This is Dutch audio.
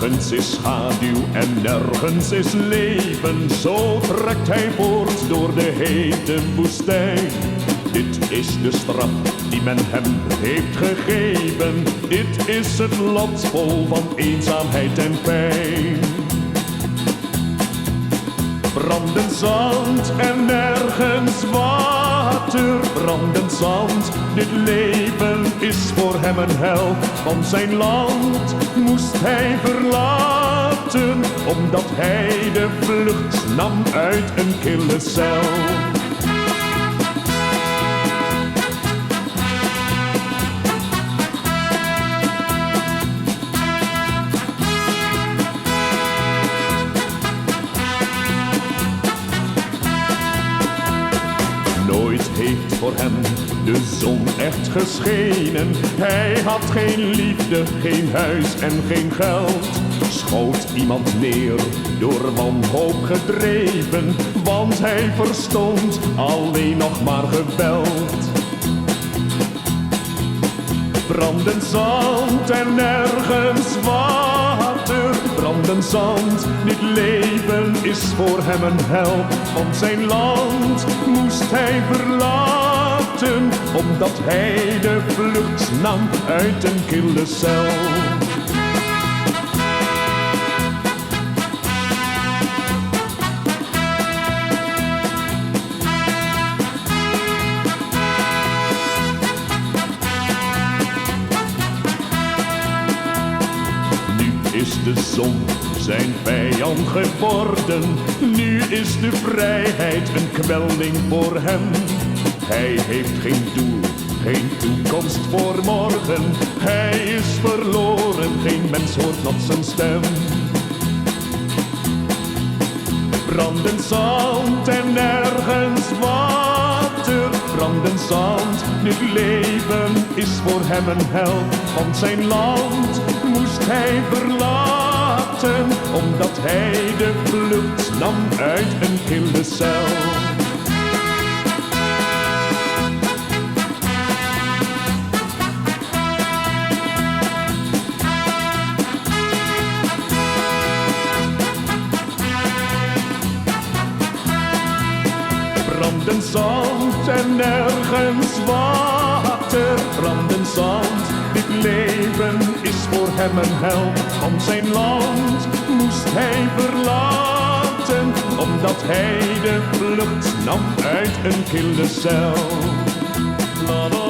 Nergens is schaduw en nergens is leven. Zo trekt hij voort door de hete woestijn. Dit is de straf die men hem heeft gegeven. Dit is het lot vol van eenzaamheid en pijn. Brandend zand en nergens water, brandend zand. Dit leven is voor hem een hel, want zijn land moest hij verlaten, omdat hij de vlucht nam uit een kille cel. Nooit heeft voor hem de zon echt geschenen. Hij had geen liefde, geen huis en geen geld. Schoot iemand neer, door wanhoop gedreven, want hij verstond alleen nog maar geweld. Brandend zand en nergens water, brandend zand. Dit leven is voor hem een hel, want zijn land moest hij verlaten, omdat hij de vlucht nam uit een kille cel. Is de zon zijn vijand geworden. Nu is de vrijheid een kwelling voor hem. Hij heeft geen doel, geen toekomst voor morgen. Hij is verloren, geen mens hoort nog zijn stem. Brandend zand en nergens water, brandend zand. Dit leven is voor hem een hel, want zijn land moest hij verlaten, omdat hij de vlucht nam uit een kille cel. Brandend zand en nergens water, brandend zand. Dit leven is voor hem een hel, want zijn land moest hij verlaten, omdat hij de vlucht nam uit een kille cel. La, la.